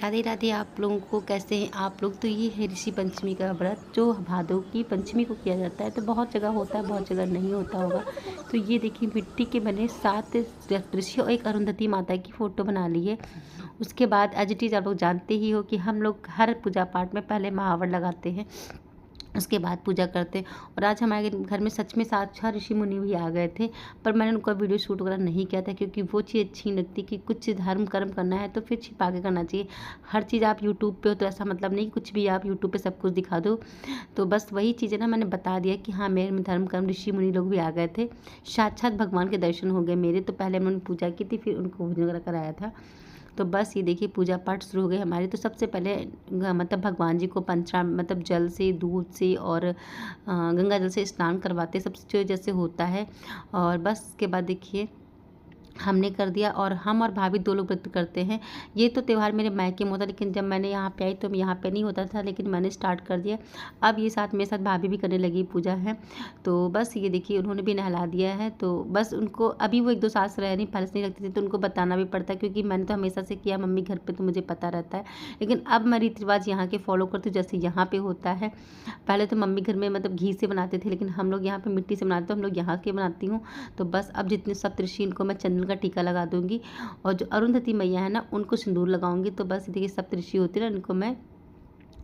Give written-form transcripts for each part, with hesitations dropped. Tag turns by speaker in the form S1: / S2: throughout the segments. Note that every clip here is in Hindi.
S1: राधे राधे आप लोगों को। कैसे हैं आप लोग। तो ये है ऋषि पंचमी का व्रत जो भादों की पंचमी को किया जाता है। तो बहुत जगह होता है, बहुत जगह नहीं होता होगा। तो ये देखिए मिट्टी के बने 7 ऋषि और एक अरुंधति माता की फ़ोटो बना ली है। उसके बाद एज इट इज़ आप लोग जानते ही हो कि हम लोग हर पूजा पाठ में पहले महावर लगाते हैं, उसके बाद पूजा करते हैं। और आज हमारे घर में सच में 7 ऋषि मुनि भी आ गए थे, पर मैंने उनका वीडियो शूट वगैरह नहीं किया था क्योंकि वो चीज़ अच्छी नहीं लगती कि कुछ धर्म कर्म करना है तो फिर छिपा के करना चाहिए। हर चीज़ आप यूट्यूब पे हो तो ऐसा मतलब नहीं कुछ भी आप यूट्यूब पे सब कुछ दिखा दो। तो बस वही चीज़ें ना मैंने बता दिया कि हाँ मेरे में धर्म कर्म ऋषि मुनि लोग भी आ गए थे। साक्षात भगवान के दर्शन हो गए मेरे। तो पहले उन्होंने पूजा की थी, फिर उनको भोजन वगैरह कराया था। तो बस ये देखिए पूजा पाठ शुरू हो गई हमारी। तो सबसे पहले मतलब भगवान जी को मतलब जल से, दूध से और गंगा जल से स्नान करवाते सबसे जो जैसे होता है। और बस उसके बाद देखिए हमने कर दिया। और हम और भाभी 2 लोग व्रत करते हैं। ये तो त्यौहार मेरे मायके में होता, लेकिन जब मैंने यहाँ पे आई तो यहाँ पे नहीं होता था, लेकिन मैंने स्टार्ट कर दिया। अब ये साथ मेरे साथ भाभी भी करने लगी पूजा है। तो बस ये देखिए उन्होंने भी नहला दिया है। तो बस उनको अभी वो 1-2 साल से रह रही, पहले से नहीं रखती थी तो उनको बताना भी पड़ता है क्योंकि मैंने तो हमेशा से किया मम्मी घर पर, तो मुझे पता रहता है। लेकिन अब मैं रीति रिवाज यहाँ के फॉलो करती हूँ जैसे यहाँ पर होता है। पहले तो मम्मी घर में मतलब घी से बनाते थे, लेकिन हम लोग यहाँ पर मिट्टी से बनाते, तो हम लोग यहाँ के बनाती हूँ। तो बस अब जितने सप्तऋषि इनको मैं चंदन का टीका लगा दूंगी। और जो अरुंधति मैया है ना उनको सिंदूर लगाऊंगी। तो बस देखिए सप्तऋषि होती है ना, इनको मैं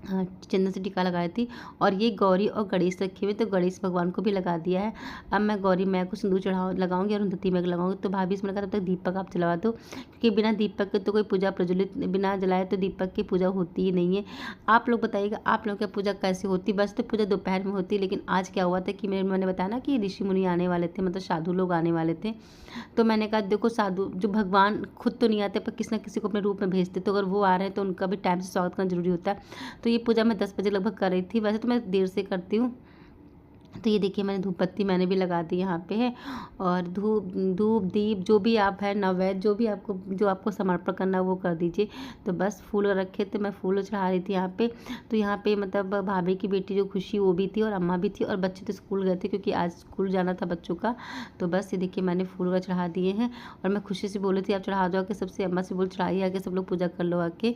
S1: चंदन से टीका लगाई थी। और ये गौरी और गणेश रखे हुए, तो गणेश भगवान को भी लगा दिया है। अब मैं गौरी मैया को सिंदूर लगाऊंगी और अरुंधति मैया को लगाऊंगी। तो भाभी इसमें कहा तब तक दीपक आप जलवा दो, क्योंकि बिना दीपक के तो कोई पूजा प्रज्वलित, बिना जलाए तो दीपक की पूजा होती ही नहीं है। आप लोग बताइएगा आप लोगों की पूजा कैसे होती। बस तो पूजा दोपहर में होती है, लेकिन आज क्या हुआ था कि मैंने बताया ना कि ऋषि मुनि आने वाले थे, मतलब साधु लोग आने वाले थे। तो मैंने कहा देखो साधु जो भगवान खुद तो नहीं आते पर किसी न किसी को अपने रूप में भेजते, तो अगर वो आ रहे हैं तो उनका भी टाइम से स्वागत करना जरूरी होता है। तो ये पूजा मैं 10 बजे लगभग कर रही थी। वैसे तो मैं देर से करती हूँ। तो ये देखिए मैंने धूप बत्ती मैंने भी लगा दी यहाँ पे है। और धूप दीप जो भी आप है नैवेद्य जो आपको समर्पण करना है वो कर दीजिए। तो बस फूल रखे थे, मैं फूल चढ़ा रही थी यहाँ पे। तो यहाँ पे मतलब भाभी की बेटी जो खुशी वो भी थी और अम्मा भी थी, और बच्चे तो स्कूल गए थे क्योंकि आज स्कूल जाना था बच्चों का। तो बस ये देखिए मैंने फूल चढ़ा दिए हैं। और मैं खुशी से बोली थी आप चढ़ा दो आके, सबसे अम्मा से बोल चढ़ाइए आके, सब लोग पूजा कर लो आके।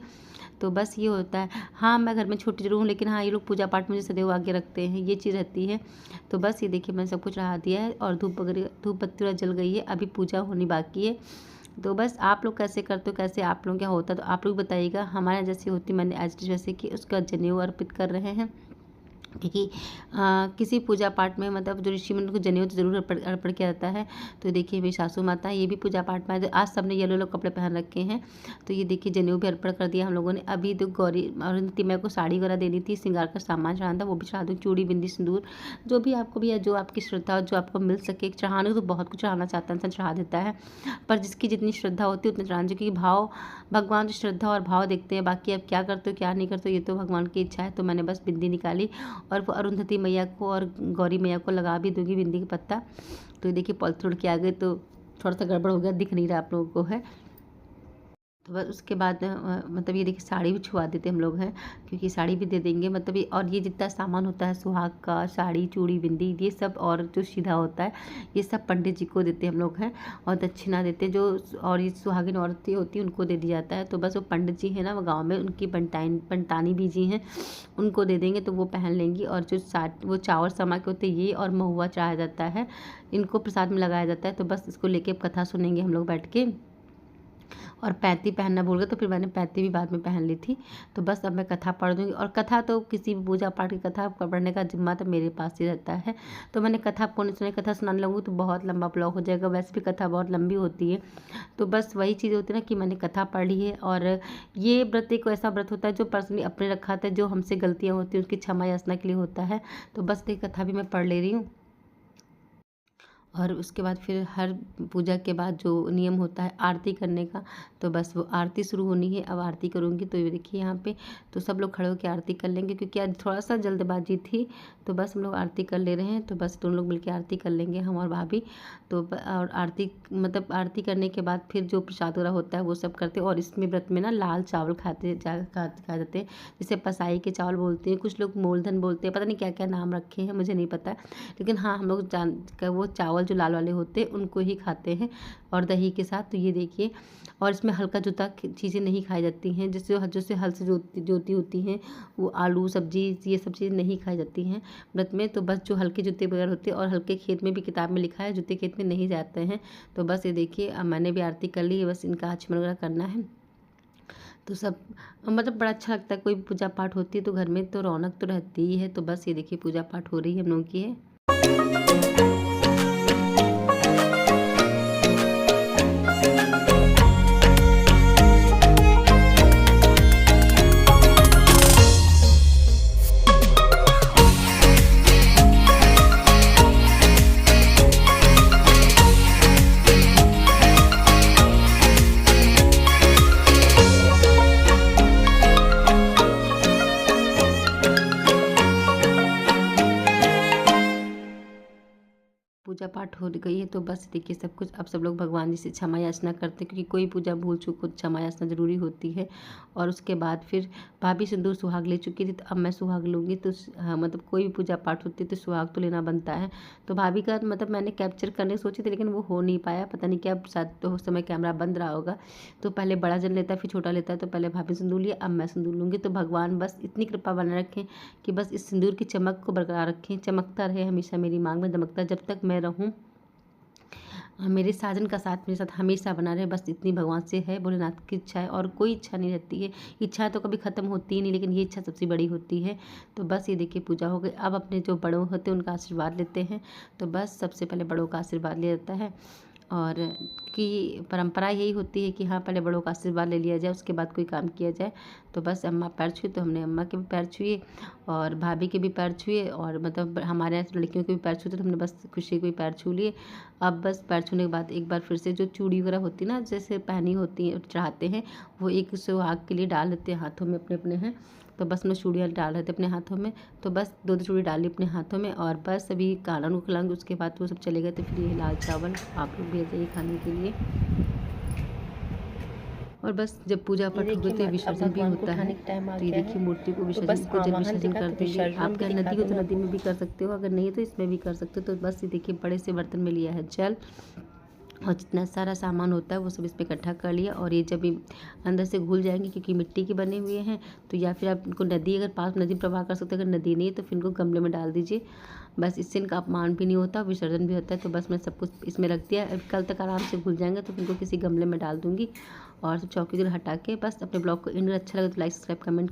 S1: तो बस ये होता है। हाँ मैं घर में छोटी जरूर हूँ, लेकिन हाँ ये लोग पूजा पाठ मुझे सदैव आगे रखते हैं, ये चीज़ रहती है। तो बस ये देखिए मैंने सब कुछ चढ़ा दिया है और धूप बत्ती जल गई है, अभी पूजा होनी बाकी है। तो बस आप लोग कैसे करते हो, कैसे आप लोग क्या होता है तो आप लोग बताइएगा। हमारे यहाँ जैसी होती मैंने एज जैसे कि उसका जनेऊ अर्पित कर रहे हैं, क्योंकि किसी पूजा पाठ में मतलब जो ऋषि मुनि को जनेऊ तो जरूर अर्पण किया जाता है। तो देखिए मेरी सासू माता ये भी पूजा पाठ में आज सबने येलो येलो कपड़े पहन रखे हैं। तो ये देखिए जनेऊ भी अर्पण कर दिया हम लोगों ने। अभी तो गौरी अरुंधति मैया को साड़ी वगैरह देनी थी, श्रृंगार का सामान चढ़ाना था, वो भी चढ़ा दूँ, चूड़ी बिंदी सिंदूर जो भी आपको भी है, जो आपकी श्रद्धा जो आपको मिल सके। चढ़ाने को तो बहुत कुछ चढ़ाना चाहता है इंसान, चढ़ा देता है, पर जिसकी जितनी श्रद्धा होती है उतना चढ़ाना चाहिए, क्योंकि भाव भगवान जो श्रद्धा और भाव देखते हैं। बाकी आप क्या करते हो क्या नहीं करते हो ये तो भगवान की इच्छा है। तो मैंने बस बिंदी निकाली और वो अरुंधति मैया को और गौरी मैया को लगा भी दूंगी बिंदी का पत्ता। तो ये देखिए पॉलिथीन उड़ के आ गए, तो थोड़ा सा गड़बड़ हो गया, दिख नहीं रहा आप लोगों को है। तो बस उसके बाद मतलब ये देखिए साड़ी भी छुआ देते हम लोग हैं, क्योंकि साड़ी भी दे देंगे मतलब ये। और ये जितना सामान होता है सुहाग का, साड़ी चूड़ी बिंदी ये सब, और जो सीधा होता है ये सब पंडित जी को देते हम लोग हैं। और दक्षिणा देते हैं जो, और ये सुहागिन औरतें होती हैं उनको दे दिया जाता है। तो बस वो पंडित जी हैं ना वो गाँव में, उनकी पंटानी भी जी हैं, उनको दे देंगे तो वो पहन लेंगी। और जो वो चावल समा के होते हैं ये, और महुआ चढ़ाया जाता है, इनको प्रसाद में लगाया जाता है। तो बस इसको लेके कथा सुनेंगे हम लोग बैठ के। और पैंती पहनना भूल गए तो फिर मैंने पैंती भी बाद में पहन ली थी। तो बस अब मैं कथा पढ़ दूँगी। और कथा तो किसी भी पूजा पाठ की कथा पढ़ने का जिम्मा तो मेरे पास ही रहता है। तो मैंने कथा पौने सुने कथा सुनाने लगूँ तो बहुत लंबा ब्लॉग हो जाएगा, वैसे भी कथा बहुत लंबी होती है। तो बस वही चीज़ होती है ना कि मैंने कथा पढ़ ली है। और ये व्रत एक ऐसा व्रत होता है जो पर्सनली अपने रखा था, जो हमसे गलतियाँ होती हैं उसकी क्षमा याचना के लिए होता है। तो बस ये कथा भी मैं पढ़ ले रही हूँ। और उसके बाद फिर हर पूजा के बाद जो नियम होता है आरती करने का, तो बस वो आरती शुरू होनी है। अब आरती करूँगी तो ये देखिए यहाँ पे तो सब लोग खड़े होकर आरती कर लेंगे, क्योंकि आज थोड़ा सा जल्दबाजी थी। तो बस हम लोग आरती कर ले रहे हैं, तो बस दोनों लोग मिलकर आरती कर लेंगे हम और भाभी। तो और आरती मतलब आरती करने के बाद फिर जो प्रसाद वगैरह होता है वो सब करते हैं। और इसमें व्रत में ना लाल चावल खाए जाते हैं, जिसे पसाई के चावल बोलते हैं, कुछ लोग मूलधन बोलते हैं, पता नहीं क्या क्या नाम रखे हैं मुझे नहीं पता। लेकिन हाँ हम लोग वो चावल चावल जो लाल वाले होते हैं उनको ही खाते हैं और दही के साथ। तो ये देखिए, और इसमें हल्का जुता चीज़ें नहीं खाई जाती हैं, जिससे हल से जोती होती हैं, वो आलू सब्जी ये सब चीज़ें नहीं खाई जाती हैं व्रत में। तो बस जो हल्के जूते वगैरह होते हैं, और हल्के खेत में भी किताब में लिखा है जूते खेत में नहीं जाते हैं। तो बस ये देखिए, अब मैंने भी आरती कर ली है, बस इनका आचमन वगैरह करना है। तो सब मतलब बड़ा अच्छा लगता है, कोई पूजा पाठ होती है तो घर में तो रौनक तो रहती ही है। तो बस ये देखिए, पूजा पाठ हो रही है हम लोगों की है। पूजा पाठ हो गई है तो बस देखिए सब कुछ, अब सब लोग भगवान जी से क्षमा याचना करते हैं, क्योंकि कोई पूजा भूल चूक हो क्षमा याचना ज़रूरी होती है। और उसके बाद फिर भाभी सिंदूर सुहाग ले चुकी थी, तो अब मैं सुहाग लूँगी। तो हाँ, मतलब कोई भी पूजा पाठ होती है तो सुहाग तो लेना बनता है। तो भाभी का मतलब मैंने कैप्चर करने सोची थी, लेकिन वो हो नहीं पाया, पता नहीं क्या, शायद तो उस समय कैमरा बंद रहा होगा। तो पहले बड़ा जन लेता है फिर छोटा लेता है, तो पहले भाभी सिंदूर लिया, अब मैं सिंदूर लूँगी। तो भगवान बस इतनी कृपा बनाए रखें कि बस इस सिंदूर की चमक को बरकरार रखें, चमकता रहे हमेशा, मेरी मांग में दमकता, जब तक मैं रहूँ मेरे साजन का साथ मेरे साथ हमेशा बना रहे, बस इतनी भगवान से है, भोलेनाथ की इच्छा है। और कोई इच्छा नहीं रहती है, इच्छा तो कभी ख़त्म होती ही नहीं, लेकिन ये इच्छा सबसे बड़ी होती है। तो बस ये देखिए, पूजा हो गई। अब अपने जो बड़ों होते हैं उनका आशीर्वाद लेते हैं। तो बस सबसे पहले बड़ों का आशीर्वाद लिया जाता है, और की परंपरा यही होती है कि हाँ, पहले बड़ों का आशीर्वाद ले लिया जाए, उसके बाद कोई काम किया जाए। तो बस अम्मा पैर छुए, तो हमने अम्मा के भी पैर छुए और भाभी के भी पैर छुए, और मतलब हमारे यहाँ लड़कियों के भी पैर छुए, तो हमने बस खुशी के भी पैर छू लिए। अब बस पैर छूने के बाद एक बार फिर से जो चूड़ी वगैरह होती है ना, जैसे पहनी होती है चढ़ाते हैं, वो एक सुहाग के लिए डाल देते हैं हाथों में अपने अपने हैं। तो बस मैं चूड़ियाँ डाल रहे थे अपने हाथों में, तो बस दो चूड़ी डाली अपने हाथों में, और बस अभी काला को खिलाऊंगी। उसके बाद वो सब चले गए। तो फिर ये लाल चावल आप लोग भी आ जाइए खाने के लिए। और बस जब पूजा पाठ हो गई तो विसर्जन भी होता है। तो ये देखिए, मूर्ति को विसर्जन को जब विसर्जन कर देंगे, आप क्या नदी हो तो नदी में भी कर सकते हो, अगर नहीं तो इसमें भी कर सकते हो। तो बस ये देखिए, बड़े से बर्तन में लिया है जल, और जितना सारा सामान होता है वो सब इस पर इकट्ठा कर लिया। और ये जब अंदर से घुल जाएंगे, क्योंकि मिट्टी के बने हुए हैं, तो या फिर आप इनको नदी, अगर पास नदी प्रवाह कर सकते हैं, अगर नदी नहीं है तो फिर इनको गमले में डाल दीजिए। बस इससे इनका अपमान भी नहीं होता, विसर्जन भी होता है। तो बस मैं सब कुछ इसमें रख दिया, कल तक आराम से घुल जाएंगे, तो इनको किसी गमले में डाल दूँगी। और सब चौकी हटा के बस अपने ब्लॉग को इन अच्छा लगे तो लाइक सब्सक्राइब कमेंट